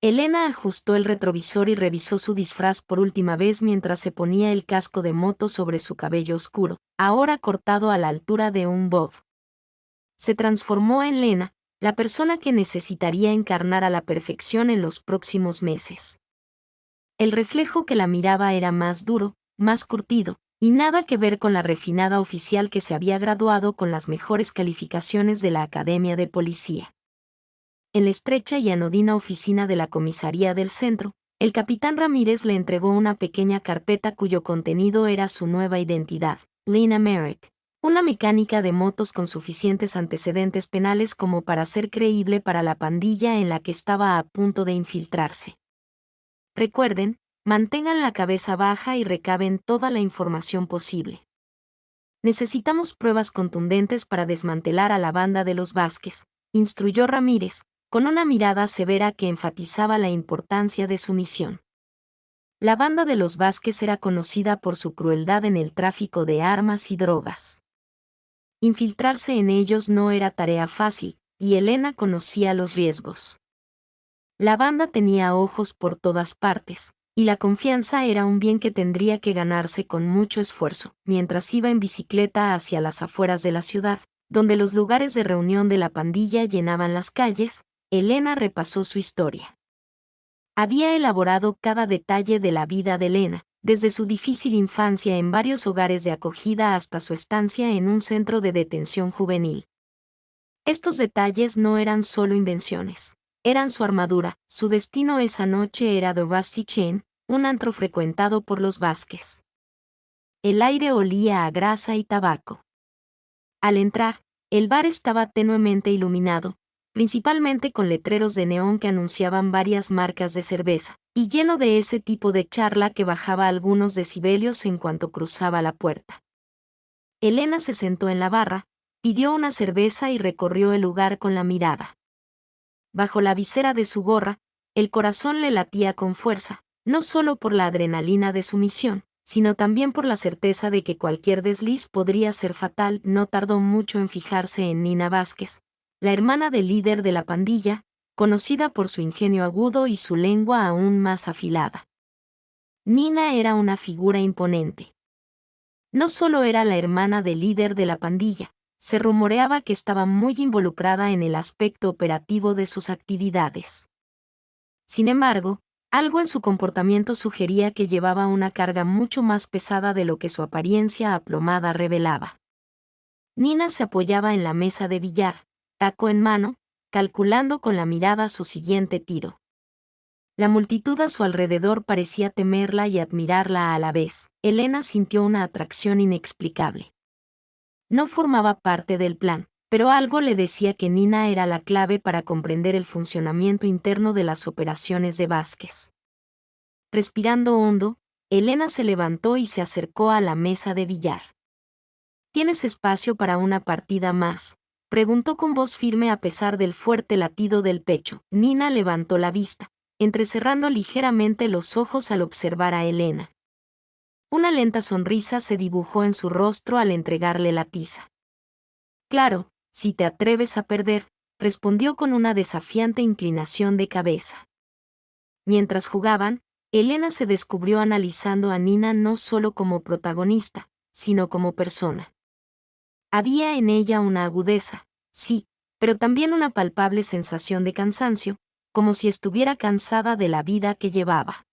Elena ajustó el retrovisor y revisó su disfraz por última vez mientras se ponía el casco de moto sobre su cabello oscuro, ahora cortado a la altura de un bob. Se transformó en Lena, la persona que necesitaría encarnar a la perfección en los próximos meses. El reflejo que la miraba era más duro, más curtido, y nada que ver con la refinada oficial que se había graduado con las mejores calificaciones de la Academia de Policía. En la estrecha y anodina oficina de la comisaría del centro, el capitán Ramírez le entregó una pequeña carpeta cuyo contenido era su nueva identidad, Lena Merrick, una mecánica de motos con suficientes antecedentes penales como para ser creíble para la pandilla en la que estaba a punto de infiltrarse. Recuerden, mantengan la cabeza baja y recaben toda la información posible. Necesitamos pruebas contundentes para desmantelar a la banda de los Vázquez, instruyó Ramírez, con una mirada severa que enfatizaba la importancia de su misión. La banda de los Vázquez era conocida por su crueldad en el tráfico de armas y drogas. Infiltrarse en ellos no era tarea fácil, y Elena conocía los riesgos. La banda tenía ojos por todas partes, y la confianza era un bien que tendría que ganarse con mucho esfuerzo, mientras iba en bicicleta hacia las afueras de la ciudad, donde los lugares de reunión de la pandilla llenaban las calles. Elena repasó su historia. Había elaborado cada detalle de la vida de Elena, desde su difícil infancia en varios hogares de acogida hasta su estancia en un centro de detención juvenil. Estos detalles no eran solo invenciones. Eran su armadura. Su destino esa noche era The Rusty Chain, un antro frecuentado por los Vázquez. El aire olía a grasa y tabaco. Al entrar, el bar estaba tenuemente iluminado, principalmente con letreros de neón que anunciaban varias marcas de cerveza, y lleno de ese tipo de charla que bajaba algunos decibelios en cuanto cruzaba la puerta. Elena se sentó en la barra, pidió una cerveza y recorrió el lugar con la mirada. Bajo la visera de su gorra, el corazón le latía con fuerza, no solo por la adrenalina de su misión, sino también por la certeza de que cualquier desliz podría ser fatal. No tardó mucho en fijarse en Nina Vázquez, la hermana del líder de la pandilla, conocida por su ingenio agudo y su lengua aún más afilada. Nina era una figura imponente. No solo era la hermana del líder de la pandilla, se rumoreaba que estaba muy involucrada en el aspecto operativo de sus actividades. Sin embargo, algo en su comportamiento sugería que llevaba una carga mucho más pesada de lo que su apariencia aplomada revelaba. Nina se apoyaba en la mesa de billar, taco en mano, calculando con la mirada su siguiente tiro. La multitud a su alrededor parecía temerla y admirarla a la vez. Elena sintió una atracción inexplicable. No formaba parte del plan, pero algo le decía que Nina era la clave para comprender el funcionamiento interno de las operaciones de Vázquez. Respirando hondo, Elena se levantó y se acercó a la mesa de billar. ¿Tienes espacio para una partida más?, preguntó con voz firme a pesar del fuerte latido del pecho. Nina levantó la vista, entrecerrando ligeramente los ojos al observar a Elena. Una lenta sonrisa se dibujó en su rostro al entregarle la tiza. Claro, si te atreves a perder, respondió con una desafiante inclinación de cabeza. Mientras jugaban, Elena se descubrió analizando a Nina no solo como protagonista, sino como persona. Había en ella una agudeza, sí, pero también una palpable sensación de cansancio, como si estuviera cansada de la vida que llevaba.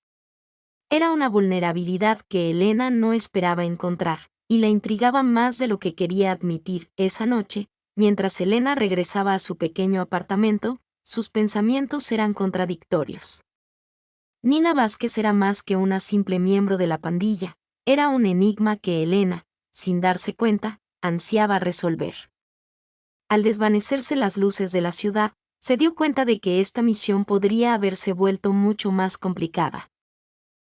Era una vulnerabilidad que Elena no esperaba encontrar, y la intrigaba más de lo que quería admitir. Esa noche, mientras Elena regresaba a su pequeño apartamento, sus pensamientos eran contradictorios. Nina Vázquez era más que una simple miembro de la pandilla, era un enigma que Elena, sin darse cuenta, ansiaba resolver. Al desvanecerse las luces de la ciudad, se dio cuenta de que esta misión podría haberse vuelto mucho más complicada.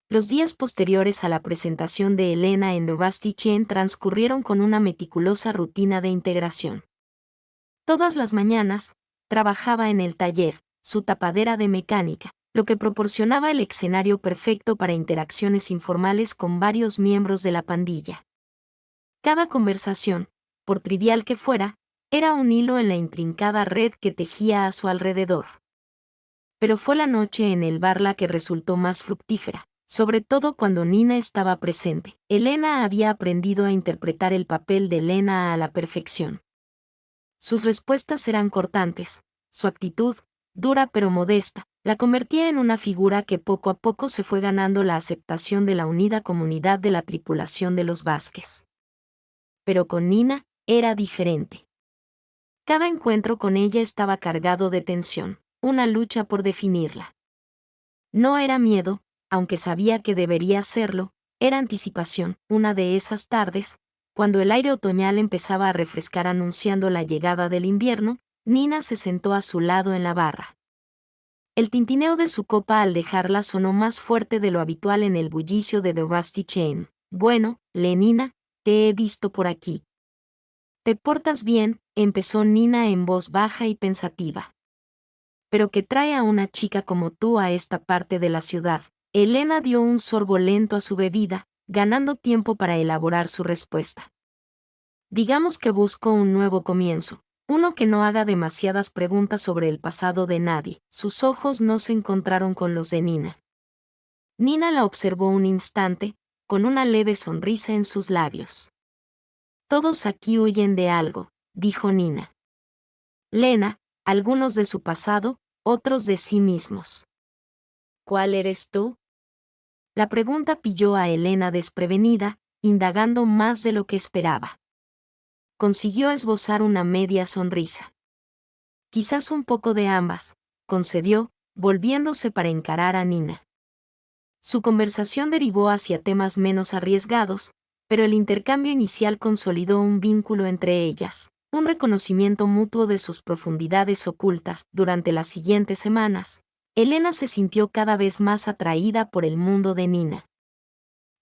Los días posteriores a la presentación de Elena en The Rusty Chain transcurrieron con una meticulosa rutina de integración. Todas las mañanas, trabajaba en el taller, su tapadera de mecánica, lo que proporcionaba el escenario perfecto para interacciones informales con varios miembros de la pandilla. Cada conversación, por trivial que fuera, era un hilo en la intrincada red que tejía a su alrededor. Pero fue la noche en el bar la que resultó más fructífera, sobre todo cuando Nina estaba presente. Elena había aprendido a interpretar el papel de Elena a la perfección. Sus respuestas eran cortantes, su actitud, dura pero modesta, la convertía en una figura que poco a poco se fue ganando la aceptación de la unida comunidad de la tripulación de los Vázquez. Pero con Nina, era diferente. Cada encuentro con ella estaba cargado de tensión, una lucha por definirla. No era miedo, aunque sabía que debería serlo, era anticipación. Una de esas tardes, cuando el aire otoñal empezaba a refrescar anunciando la llegada del invierno, Nina se sentó a su lado en la barra. El tintineo de su copa al dejarla sonó más fuerte de lo habitual en el bullicio de The Rusty Chain. Bueno, Lenina, te he visto por aquí. ¿Te portas bien?, empezó Nina en voz baja y pensativa. ¿Pero qué trae a una chica como tú a esta parte de la ciudad? Elena dio un sorbo lento a su bebida, ganando tiempo para elaborar su respuesta. Digamos que busco un nuevo comienzo, uno que no haga demasiadas preguntas sobre el pasado de nadie. Sus ojos no se encontraron con los de Nina. Nina la observó un instante, con una leve sonrisa en sus labios. Todos aquí huyen de algo, dijo Nina. Lena, algunos de su pasado, otros de sí mismos. ¿Cuál eres tú? La pregunta pilló a Elena desprevenida, indagando más de lo que esperaba. Consiguió esbozar una media sonrisa. Quizás un poco de ambas, concedió, volviéndose para encarar a Nina. Su conversación derivó hacia temas menos arriesgados, pero el intercambio inicial consolidó un vínculo entre ellas, un reconocimiento mutuo de sus profundidades ocultas. Durante las siguientes semanas, Elena se sintió cada vez más atraída por el mundo de Nina.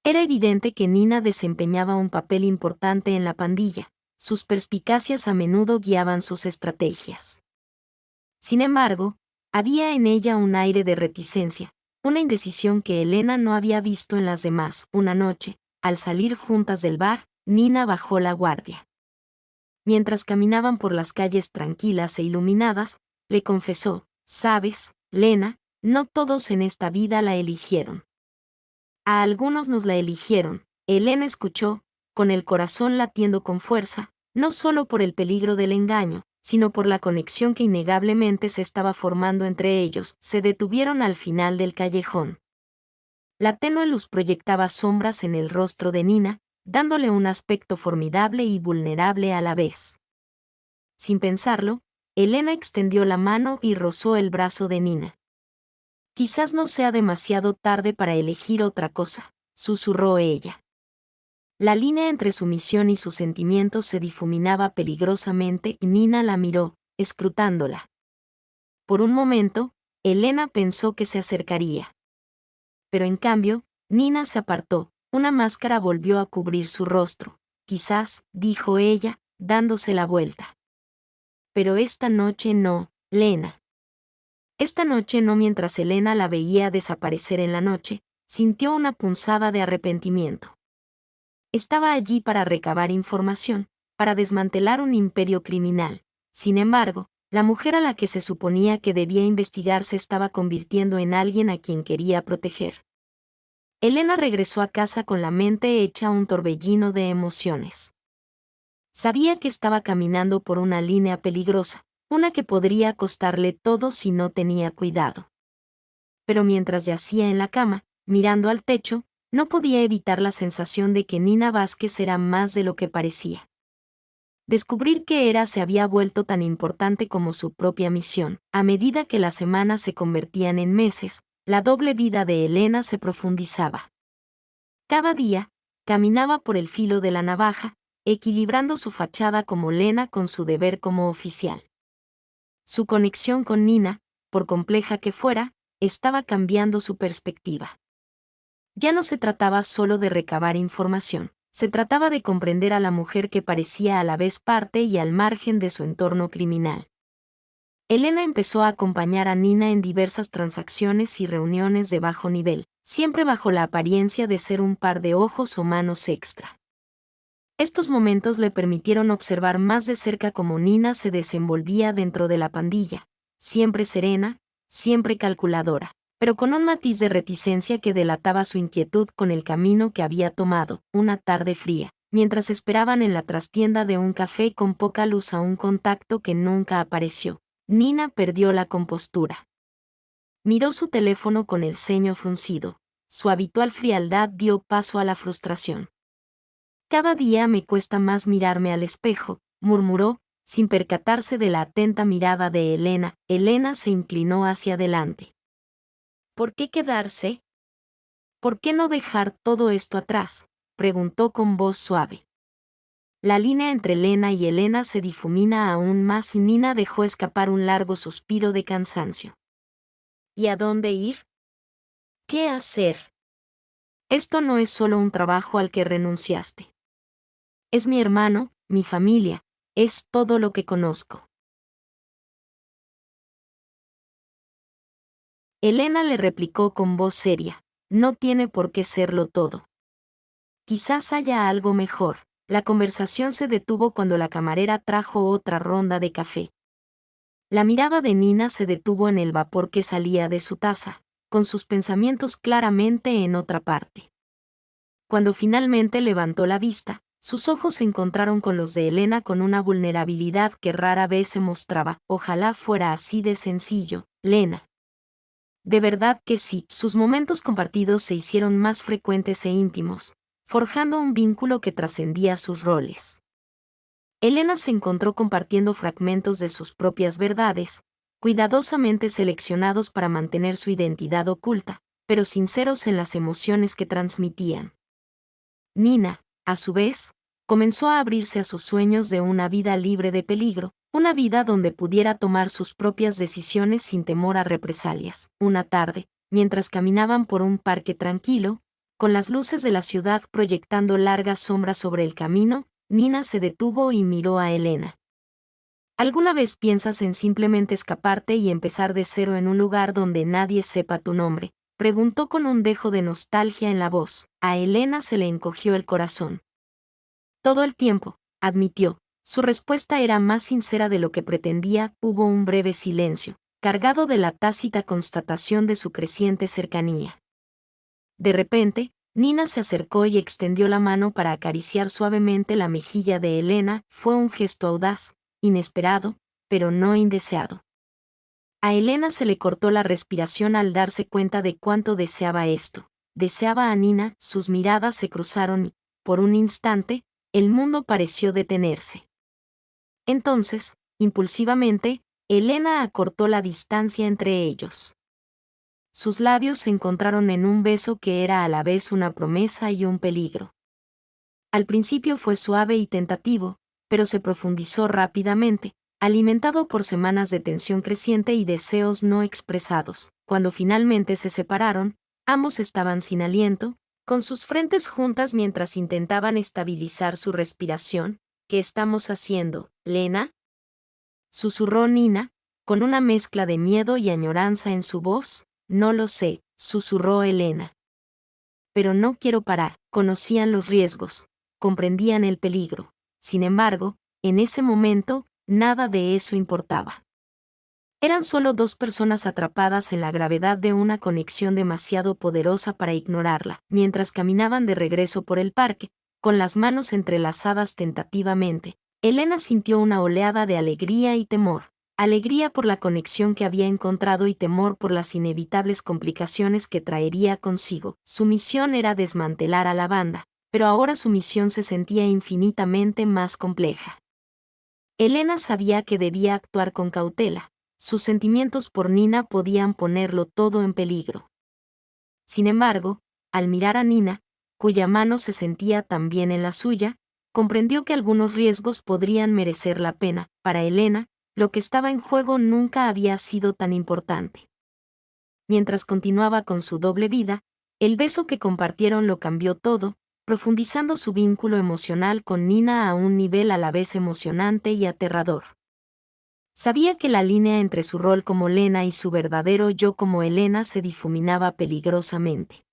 Era evidente que Nina desempeñaba un papel importante en la pandilla, sus perspicacias a menudo guiaban sus estrategias. Sin embargo, había en ella un aire de reticencia, una indecisión que Elena no había visto en las demás. Una noche, al salir juntas del bar, Nina bajó la guardia. Mientras caminaban por las calles tranquilas e iluminadas, le confesó, «Sabes, Lena, no todos en esta vida la eligieron. A algunos nos la eligieron». Elena escuchó, con el corazón latiendo con fuerza, no solo por el peligro del engaño, sino por la conexión que innegablemente se estaba formando entre ellos. Se detuvieron al final del callejón. La tenue luz proyectaba sombras en el rostro de Nina, dándole un aspecto formidable y vulnerable a la vez. Sin pensarlo, Elena extendió la mano y rozó el brazo de Nina. «Quizás no sea demasiado tarde para elegir otra cosa», susurró ella. La línea entre su misión y sus sentimientos se difuminaba peligrosamente y Nina la miró, escrutándola. Por un momento, Elena pensó que se acercaría. Pero en cambio, Nina se apartó, una máscara volvió a cubrir su rostro. «Quizás», dijo ella, dándose la vuelta. «Pero esta noche no, Lena». Esta noche no. Mientras Elena la veía desaparecer en la noche, sintió una punzada de arrepentimiento. Estaba allí para recabar información, para desmantelar un imperio criminal. Sin embargo, la mujer a la que se suponía que debía investigar se estaba convirtiendo en alguien a quien quería proteger. Elena regresó a casa con la mente hecha un torbellino de emociones. Sabía que estaba caminando por una línea peligrosa, una que podría costarle todo si no tenía cuidado. Pero mientras yacía en la cama, mirando al techo, no podía evitar la sensación de que Nina Vázquez era más de lo que parecía. Descubrir qué era se había vuelto tan importante como su propia misión. A medida que las semanas se convertían en meses, la doble vida de Elena se profundizaba. Cada día, caminaba por el filo de la navaja, equilibrando su fachada como Lena con su deber como oficial. Su conexión con Nina, por compleja que fuera, estaba cambiando su perspectiva. Ya no se trataba solo de recabar información, se trataba de comprender a la mujer que parecía a la vez parte y al margen de su entorno criminal. Elena empezó a acompañar a Nina en diversas transacciones y reuniones de bajo nivel, siempre bajo la apariencia de ser un par de ojos o manos extra. Estos momentos le permitieron observar más de cerca cómo Nina se desenvolvía dentro de la pandilla, siempre serena, siempre calculadora, pero con un matiz de reticencia que delataba su inquietud con el camino que había tomado, una tarde fría, mientras esperaban en la trastienda de un café con poca luz a un contacto que nunca apareció. Nina perdió la compostura. Miró su teléfono con el ceño fruncido. Su habitual frialdad dio paso a la frustración. Cada día me cuesta más mirarme al espejo, murmuró, sin percatarse de la atenta mirada de Elena. Elena se inclinó hacia adelante. ¿Por qué quedarse? ¿Por qué no dejar todo esto atrás?, preguntó con voz suave. La línea entre Elena y Elena se difumina aún más y Nina dejó escapar un largo suspiro de cansancio. ¿Y a dónde ir? ¿Qué hacer? Esto no es solo un trabajo al que renunciaste. Es mi hermano, mi familia, es todo lo que conozco. Elena le replicó con voz seria, no tiene por qué serlo todo. Quizás haya algo mejor. La conversación se detuvo cuando la camarera trajo otra ronda de café. La mirada de Nina se detuvo en el vapor que salía de su taza, con sus pensamientos claramente en otra parte. Cuando finalmente levantó la vista, sus ojos se encontraron con los de Elena con una vulnerabilidad que rara vez se mostraba. Ojalá fuera así de sencillo, Lena. De verdad que sí, sus momentos compartidos se hicieron más frecuentes e íntimos, forjando un vínculo que trascendía sus roles. Elena se encontró compartiendo fragmentos de sus propias verdades, cuidadosamente seleccionados para mantener su identidad oculta, pero sinceros en las emociones que transmitían. Nina, a su vez, comenzó a abrirse a sus sueños de una vida libre de peligro, una vida donde pudiera tomar sus propias decisiones sin temor a represalias. Una tarde, mientras caminaban por un parque tranquilo, con las luces de la ciudad proyectando largas sombras sobre el camino, Nina se detuvo y miró a Elena. ¿Alguna vez piensas en simplemente escaparte y empezar de cero en un lugar donde nadie sepa tu nombre?, preguntó con un dejo de nostalgia en la voz. A Elena se le encogió el corazón. Todo el tiempo, admitió. Su respuesta era más sincera de lo que pretendía. Hubo un breve silencio, cargado de la tácita constatación de su creciente cercanía. De repente, Nina se acercó y extendió la mano para acariciar suavemente la mejilla de Elena. Fue un gesto audaz, inesperado, pero no indeseado. A Elena se le cortó la respiración al darse cuenta de cuánto deseaba esto. Deseaba a Nina. Sus miradas se cruzaron y, por un instante, el mundo pareció detenerse. Entonces, impulsivamente, Elena acortó la distancia entre ellos. Sus labios se encontraron en un beso que era a la vez una promesa y un peligro. Al principio fue suave y tentativo, pero se profundizó rápidamente, alimentado por semanas de tensión creciente y deseos no expresados. Cuando finalmente se separaron, ambos estaban sin aliento, con sus frentes juntas mientras intentaban estabilizar su respiración. ¿Qué estamos haciendo, Lena?, susurró Nina, con una mezcla de miedo y añoranza en su voz. No lo sé, susurró Elena. Pero no quiero parar. Conocían los riesgos, comprendían el peligro. Sin embargo, en ese momento, nada de eso importaba. Eran solo dos personas atrapadas en la gravedad de una conexión demasiado poderosa para ignorarla. Mientras caminaban de regreso por el parque, con las manos entrelazadas tentativamente, Elena sintió una oleada de alegría y temor. Alegría por la conexión que había encontrado y temor por las inevitables complicaciones que traería consigo. Su misión era desmantelar a la banda, pero ahora su misión se sentía infinitamente más compleja. Elena sabía que debía actuar con cautela. Sus sentimientos por Nina podían ponerlo todo en peligro. Sin embargo, al mirar a Nina, cuya mano se sentía también en la suya, comprendió que algunos riesgos podrían merecer la pena. Para Elena, lo que estaba en juego nunca había sido tan importante. Mientras continuaba con su doble vida, el beso que compartieron lo cambió todo, profundizando su vínculo emocional con Nina a un nivel a la vez emocionante y aterrador. Sabía que la línea entre su rol como Lena y su verdadero yo como Elena se difuminaba peligrosamente.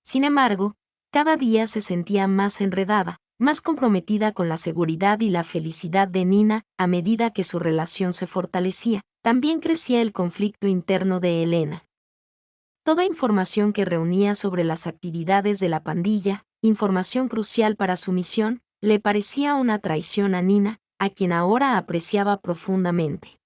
Sin embargo, cada día se sentía más enredada, más comprometida con la seguridad y la felicidad de Nina. A medida que su relación se fortalecía, también crecía el conflicto interno de Elena. Toda información que reunía sobre las actividades de la pandilla, información crucial para su misión, le parecía una traición a Nina, a quien ahora apreciaba profundamente.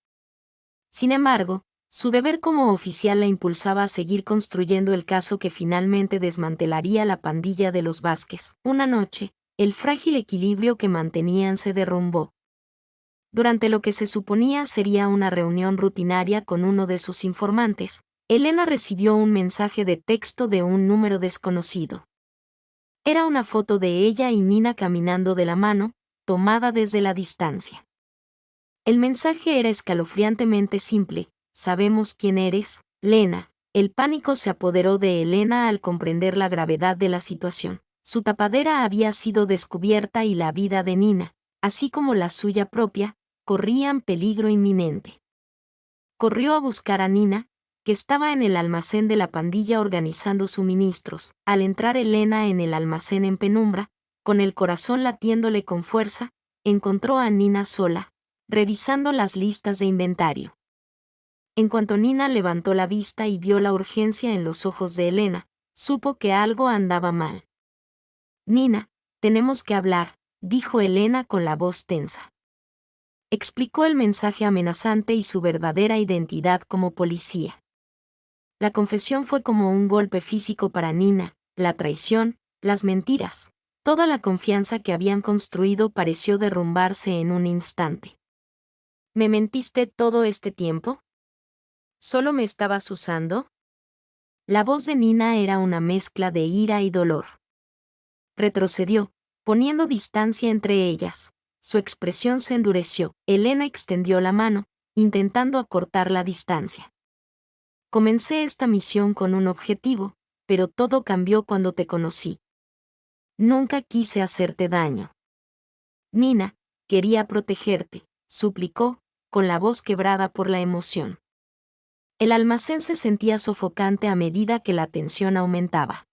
Sin embargo, su deber como oficial la impulsaba a seguir construyendo el caso que finalmente desmantelaría la pandilla de los Vázquez. Una noche, el frágil equilibrio que mantenían se derrumbó. Durante lo que se suponía sería una reunión rutinaria con uno de sus informantes, Elena recibió un mensaje de texto de un número desconocido. Era una foto de ella y Nina caminando de la mano, tomada desde la distancia. El mensaje era escalofriantemente simple: sabemos quién eres, Lena. El pánico se apoderó de Elena al comprender la gravedad de la situación. Su tapadera había sido descubierta y la vida de Nina, así como la suya propia, corrían peligro inminente. Corrió a buscar a Nina, que estaba en el almacén de la pandilla organizando suministros. Al entrar Elena en el almacén en penumbra, con el corazón latiéndole con fuerza, encontró a Nina sola, revisando las listas de inventario. En cuanto Nina levantó la vista y vio la urgencia en los ojos de Elena, supo que algo andaba mal. «Nina, tenemos que hablar», dijo Elena con la voz tensa. Explicó el mensaje amenazante y su verdadera identidad como policía. La confesión fue como un golpe físico para Nina: la traición, las mentiras, toda la confianza que habían construido pareció derrumbarse en un instante. «¿Me mentiste todo este tiempo? ¿Solo me estabas usando?» La voz de Nina era una mezcla de ira y dolor. Retrocedió, poniendo distancia entre ellas. Su expresión se endureció. Elena extendió la mano, intentando acortar la distancia. «Comencé esta misión con un objetivo, pero todo cambió cuando te conocí. Nunca quise hacerte daño. Nina, quería protegerte», suplicó, con la voz quebrada por la emoción. El almacén se sentía sofocante a medida que la tensión aumentaba.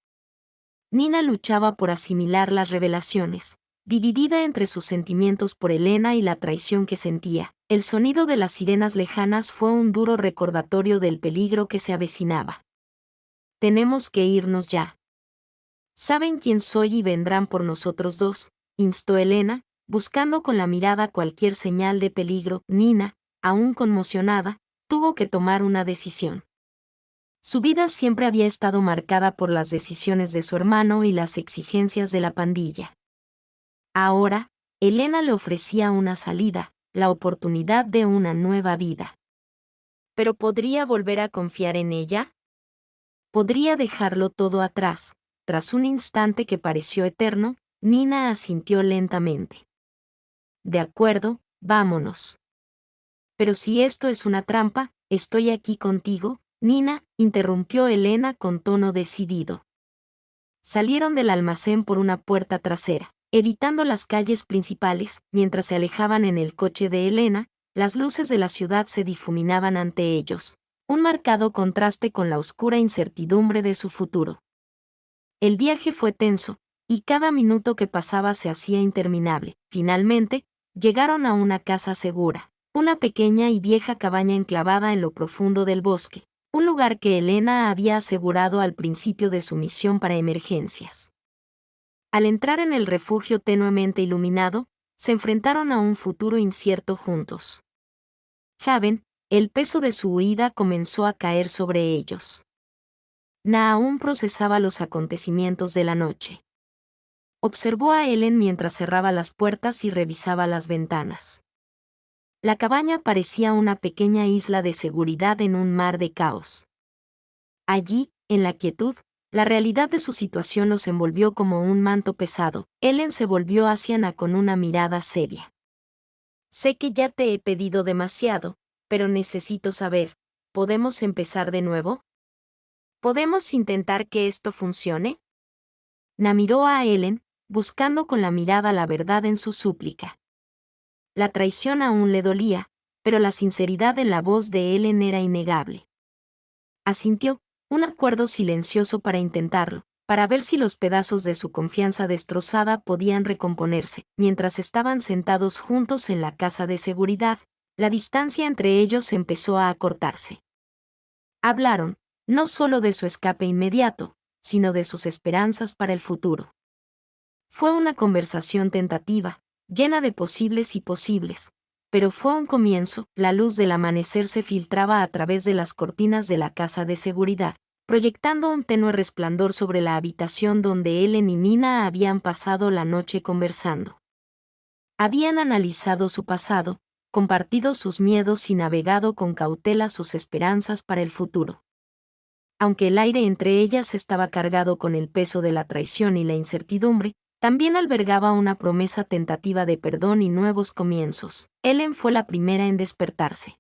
Nina luchaba por asimilar las revelaciones, dividida entre sus sentimientos por Elena y la traición que sentía. El sonido de las sirenas lejanas fue un duro recordatorio del peligro que se avecinaba. «Tenemos que irnos ya. Saben quién soy y vendrán por nosotros dos», instó Elena, buscando con la mirada cualquier señal de peligro. Nina, aún conmocionada, tuvo que tomar una decisión. Su vida siempre había estado marcada por las decisiones de su hermano y las exigencias de la pandilla. Ahora, Elena le ofrecía una salida, la oportunidad de una nueva vida. ¿Pero podría volver a confiar en ella? ¿Podría dejarlo todo atrás? Tras un instante que pareció eterno, Nina asintió lentamente. «De acuerdo, vámonos». «Pero si esto es una trampa, estoy aquí contigo», Nina, interrumpió Elena con tono decidido. Salieron del almacén por una puerta trasera, evitando las calles principales. Mientras se alejaban en el coche de Elena, las luces de la ciudad se difuminaban ante ellos, un marcado contraste con la oscura incertidumbre de su futuro. El viaje fue tenso, y cada minuto que pasaba se hacía interminable. Finalmente, llegaron a una casa segura, una pequeña y vieja cabaña enclavada en lo profundo del bosque, un lugar que Elena había asegurado al principio de su misión para emergencias. Al entrar en el refugio tenuemente iluminado, se enfrentaron a un futuro incierto juntos. Haven, el peso de su huida comenzó a caer sobre ellos. Na aún procesaba los acontecimientos de la noche. Observó a Ellen mientras cerraba las puertas y revisaba las ventanas. La cabaña parecía una pequeña isla de seguridad en un mar de caos. Allí, en la quietud, la realidad de su situación los envolvió como un manto pesado. Ellen se volvió hacia Na con una mirada seria. «Sé que ya te he pedido demasiado, pero necesito saber, ¿podemos empezar de nuevo? ¿Podemos intentar que esto funcione?» Na miró a Ellen, buscando con la mirada la verdad en su súplica. La traición aún le dolía, pero la sinceridad en la voz de Ellen era innegable. Asintió, un acuerdo silencioso para intentarlo, para ver si los pedazos de su confianza destrozada podían recomponerse. Mientras estaban sentados juntos en la casa de seguridad, la distancia entre ellos empezó a acortarse. Hablaron, no solo de su escape inmediato, sino de sus esperanzas para el futuro. Fue una conversación tentativa, llena de posibles y posibles, pero fue un comienzo. La luz del amanecer se filtraba a través de las cortinas de la casa de seguridad, proyectando un tenue resplandor sobre la habitación donde Ellen y Nina habían pasado la noche conversando. Habían analizado su pasado, compartido sus miedos y navegado con cautela sus esperanzas para el futuro. Aunque el aire entre ellas estaba cargado con el peso de la traición y la incertidumbre, también albergaba una promesa tentativa de perdón y nuevos comienzos. Ellen fue la primera en despertarse.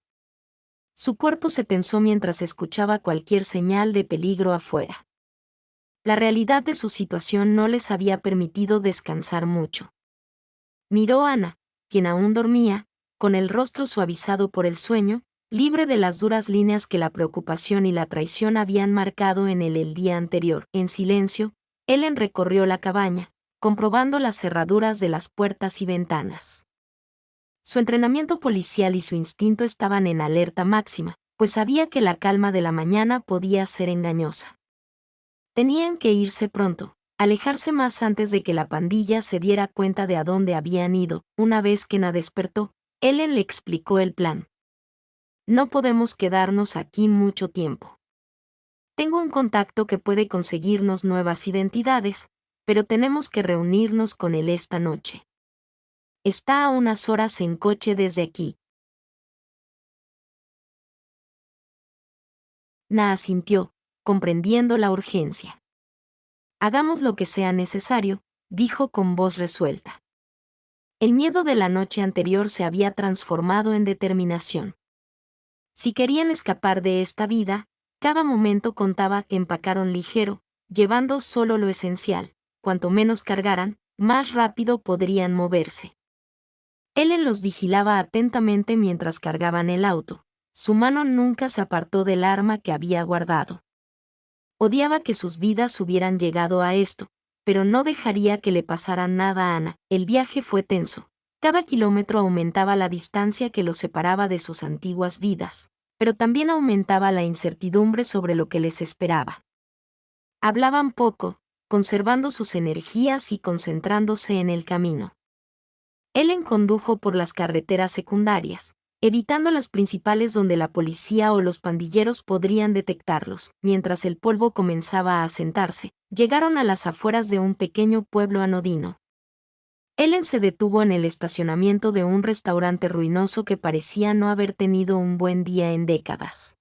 Su cuerpo se tensó mientras escuchaba cualquier señal de peligro afuera. La realidad de su situación no les había permitido descansar mucho. Miró a Ana, quien aún dormía, con el rostro suavizado por el sueño, libre de las duras líneas que la preocupación y la traición habían marcado en él el día anterior. En silencio, Ellen recorrió la cabaña, comprobando las cerraduras de las puertas y ventanas. Su entrenamiento policial y su instinto estaban en alerta máxima, pues sabía que la calma de la mañana podía ser engañosa. Tenían que irse pronto, alejarse más antes de que la pandilla se diera cuenta de a dónde habían ido. Una vez que Ana despertó, Ellen le explicó el plan. No podemos quedarnos aquí mucho tiempo. Tengo un contacto que puede conseguirnos nuevas identidades, pero tenemos que reunirnos con él esta noche. Está a unas horas en coche desde aquí. Na asintió, comprendiendo la urgencia. Hagamos lo que sea necesario, dijo con voz resuelta. El miedo de la noche anterior se había transformado en determinación. Si querían escapar de esta vida, cada momento contaba. Empacaron ligero, llevando solo lo esencial. Cuanto menos cargaran, más rápido podrían moverse. Ellen los vigilaba atentamente mientras cargaban el auto. Su mano nunca se apartó del arma que había guardado. Odiaba que sus vidas hubieran llegado a esto, pero no dejaría que le pasara nada a Ana. El viaje fue tenso. Cada kilómetro aumentaba la distancia que los separaba de sus antiguas vidas, pero también aumentaba la incertidumbre sobre lo que les esperaba. Hablaban poco, conservando sus energías y concentrándose en el camino. Ellen condujo por las carreteras secundarias, evitando las principales donde la policía o los pandilleros podrían detectarlos. Mientras el polvo comenzaba a asentarse, llegaron a las afueras de un pequeño pueblo anodino. Ellen se detuvo en el estacionamiento de un restaurante ruinoso que parecía no haber tenido un buen día en décadas.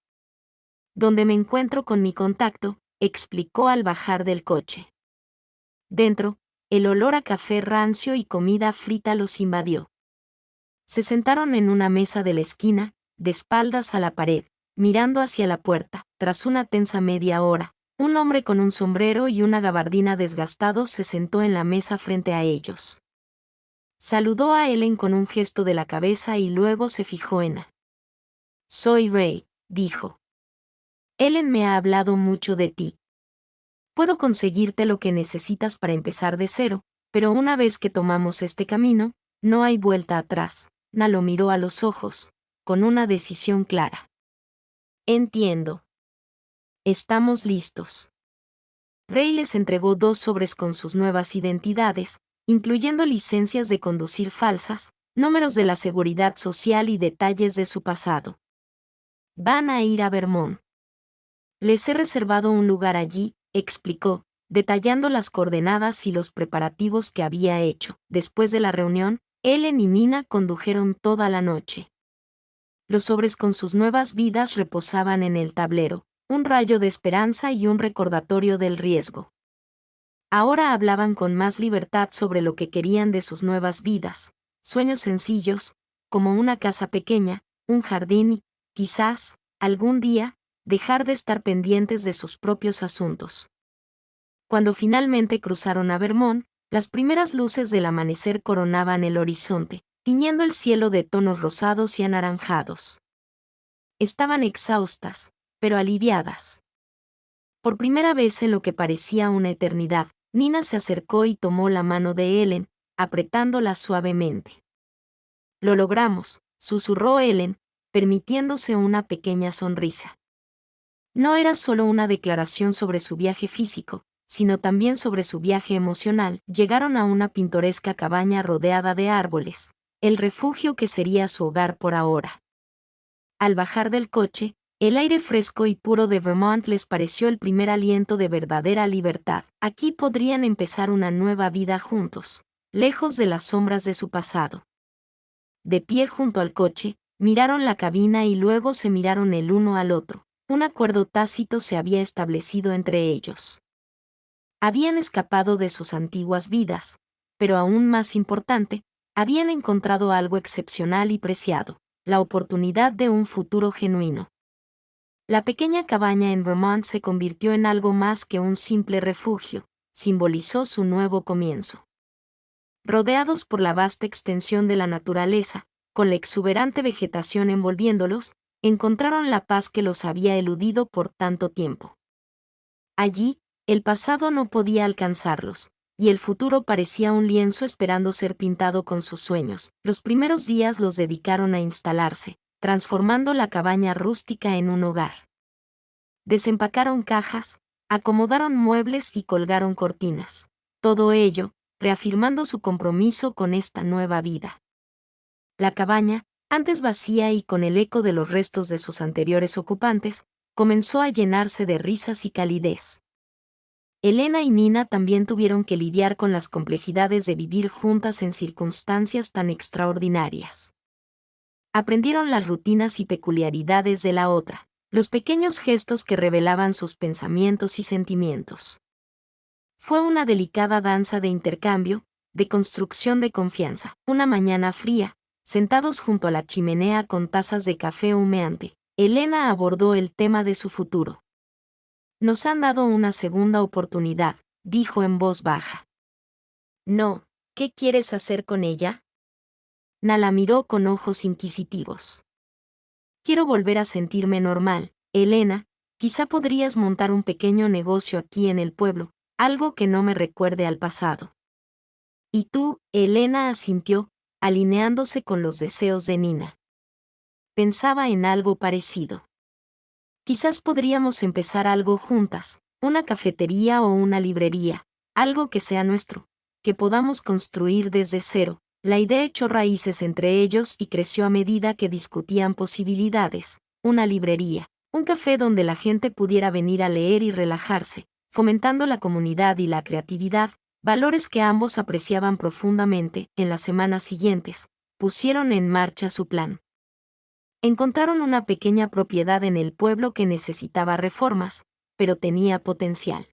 «Donde me encuentro con mi contacto», explicó al bajar del coche. Dentro, el olor a café rancio y comida frita los invadió. Se sentaron en una mesa de la esquina, de espaldas a la pared, mirando hacia la puerta. Tras una tensa media hora, un hombre con un sombrero y una gabardina desgastados se sentó en la mesa frente a ellos. Saludó a Ellen con un gesto de la cabeza y luego se fijó en Ana. «Soy Ray», dijo. «Ellen me ha hablado mucho de ti. Puedo conseguirte lo que necesitas para empezar de cero, pero una vez que tomamos este camino, no hay vuelta atrás». Na lo miró a los ojos, con una decisión clara. «Entiendo. Estamos listos». Ray les entregó 2 sobres con sus nuevas identidades, incluyendo licencias de conducir falsas, números de la seguridad social y detalles de su pasado. «Van a ir a Vermont. Les he reservado un lugar allí», explicó, detallando las coordenadas y los preparativos que había hecho. Después de la reunión, Ellen y Nina condujeron toda la noche. Los sobres con sus nuevas vidas reposaban en el tablero, un rayo de esperanza y un recordatorio del riesgo. Ahora hablaban con más libertad sobre lo que querían de sus nuevas vidas, sueños sencillos, como una casa pequeña, un jardín y, quizás, algún día, dejar de estar pendientes de sus propios asuntos. Cuando finalmente cruzaron a Vermont, las primeras luces del amanecer coronaban el horizonte, tiñendo el cielo de tonos rosados y anaranjados. Estaban exhaustas, pero aliviadas. Por primera vez en lo que parecía una eternidad, Nina se acercó y tomó la mano de Ellen, apretándola suavemente. «Lo logramos», susurró Ellen, permitiéndose una pequeña sonrisa. No era solo una declaración sobre su viaje físico, sino también sobre su viaje emocional. Llegaron a una pintoresca cabaña rodeada de árboles, el refugio que sería su hogar por ahora. Al bajar del coche, el aire fresco y puro de Vermont les pareció el primer aliento de verdadera libertad. Aquí podrían empezar una nueva vida juntos, lejos de las sombras de su pasado. De pie junto al coche, miraron la cabina y luego se miraron el uno al otro. Un acuerdo tácito se había establecido entre ellos. Habían escapado de sus antiguas vidas, pero aún más importante, habían encontrado algo excepcional y preciado, la oportunidad de un futuro genuino. La pequeña cabaña en Vermont se convirtió en algo más que un simple refugio, simbolizó su nuevo comienzo. Rodeados por la vasta extensión de la naturaleza, con la exuberante vegetación envolviéndolos, encontraron la paz que los había eludido por tanto tiempo. Allí, el pasado no podía alcanzarlos, y el futuro parecía un lienzo esperando ser pintado con sus sueños. Los primeros días los dedicaron a instalarse, transformando la cabaña rústica en un hogar. Desempacaron cajas, acomodaron muebles y colgaron cortinas. Todo ello, reafirmando su compromiso con esta nueva vida. La cabaña, antes vacía y con el eco de los restos de sus anteriores ocupantes, comenzó a llenarse de risas y calidez. Elena y Nina también tuvieron que lidiar con las complejidades de vivir juntas en circunstancias tan extraordinarias. Aprendieron las rutinas y peculiaridades de la otra, los pequeños gestos que revelaban sus pensamientos y sentimientos. Fue una delicada danza de intercambio, de construcción de confianza. Una mañana fría, sentados junto a la chimenea con tazas de café humeante, Elena abordó el tema de su futuro. «Nos han dado una segunda oportunidad», dijo en voz baja. «No, ¿qué quieres hacer con ella?» Na la miró con ojos inquisitivos. «Quiero volver a sentirme normal, Elena, quizá podrías montar un pequeño negocio aquí en el pueblo, algo que no me recuerde al pasado». «¿Y tú?», Elena asintió, alineándose con los deseos de Nina. Pensaba en algo parecido. «Quizás podríamos empezar algo juntas, una cafetería o una librería, algo que sea nuestro, que podamos construir desde cero». La idea echó raíces entre ellos y creció a medida que discutían posibilidades. Una librería, un café donde la gente pudiera venir a leer y relajarse, fomentando la comunidad y la creatividad, valores que ambos apreciaban profundamente. En las semanas siguientes, pusieron en marcha su plan. Encontraron una pequeña propiedad en el pueblo que necesitaba reformas, pero tenía potencial.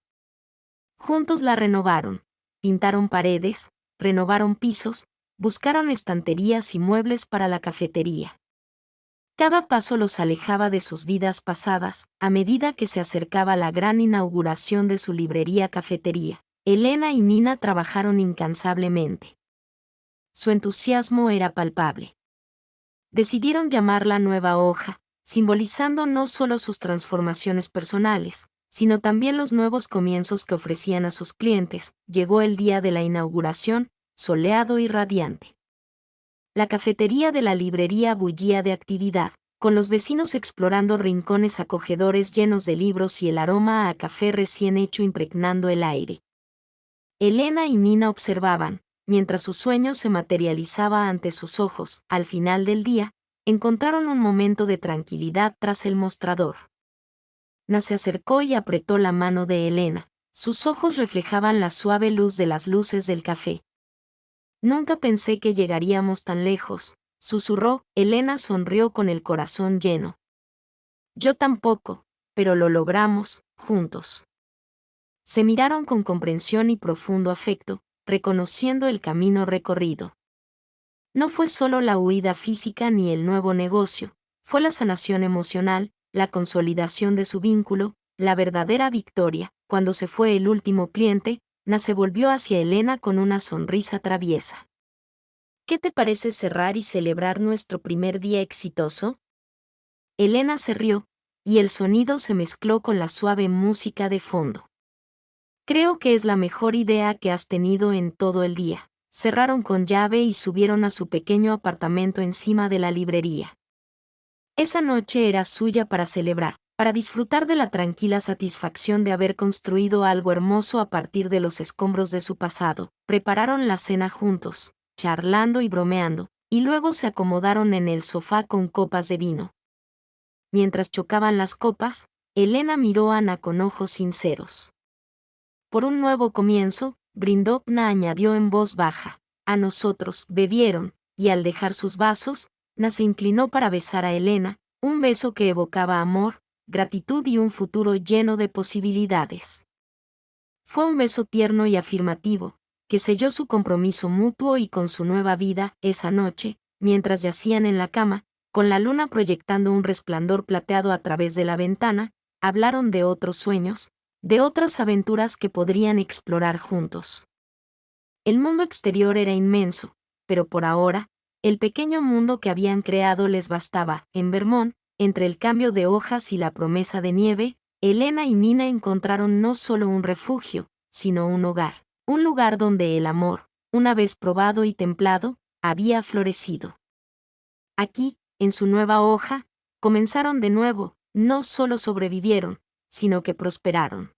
Juntos la renovaron, pintaron paredes, renovaron pisos, buscaron estanterías y muebles para la cafetería. Cada paso los alejaba de sus vidas pasadas. A medida que se acercaba la gran inauguración de su librería-cafetería, Elena y Nina trabajaron incansablemente. Su entusiasmo era palpable. Decidieron llamarla Nueva Hoja, simbolizando no solo sus transformaciones personales, sino también los nuevos comienzos que ofrecían a sus clientes. Llegó el día de la inauguración, soleado y radiante. La cafetería de la librería bullía de actividad, con los vecinos explorando rincones acogedores llenos de libros y el aroma a café recién hecho impregnando el aire. Elena y Nina observaban, mientras su sueño se materializaba ante sus ojos. Al final del día, encontraron un momento de tranquilidad tras el mostrador. Na se acercó y apretó la mano de Elena. Sus ojos reflejaban la suave luz de las luces del café. «Nunca pensé que llegaríamos tan lejos», susurró. Elena sonrió con el corazón lleno. «Yo tampoco, pero lo logramos, juntos». Se miraron con comprensión y profundo afecto, reconociendo el camino recorrido. No fue solo la huida física ni el nuevo negocio, fue la sanación emocional, la consolidación de su vínculo, la verdadera victoria. Cuando se fue el último cliente, Na se volvió hacia Elena con una sonrisa traviesa. «¿Qué te parece cerrar y celebrar nuestro primer día exitoso?» Elena se rió, y el sonido se mezcló con la suave música de fondo. Creo que es la mejor idea que has tenido en todo el día. Cerraron con llave y subieron a su pequeño apartamento encima de la librería. Esa noche era suya para celebrar, para disfrutar de la tranquila satisfacción de haber construido algo hermoso a partir de los escombros de su pasado. Prepararon la cena juntos, charlando y bromeando, y luego se acomodaron en el sofá con copas de vino. Mientras chocaban las copas, Elena miró a Ana con ojos sinceros. Por un nuevo comienzo, brindó. Ana añadió en voz baja. A nosotros. Bebieron, y al dejar sus vasos, Ana se inclinó para besar a Elena, un beso que evocaba amor, gratitud y un futuro lleno de posibilidades. Fue un beso tierno y afirmativo, que selló su compromiso mutuo y con su nueva vida. Esa noche, mientras yacían en la cama, con la luna proyectando un resplandor plateado a través de la ventana, hablaron de otros sueños, de otras aventuras que podrían explorar juntos. El mundo exterior era inmenso, pero por ahora, el pequeño mundo que habían creado les bastaba. En Vermont, entre el cambio de hojas y la promesa de nieve, Elena y Nina encontraron no solo un refugio, sino un hogar, un lugar donde el amor, una vez probado y templado, había florecido. Aquí, en su nueva hoja, comenzaron de nuevo. No solo sobrevivieron, sino que prosperaron.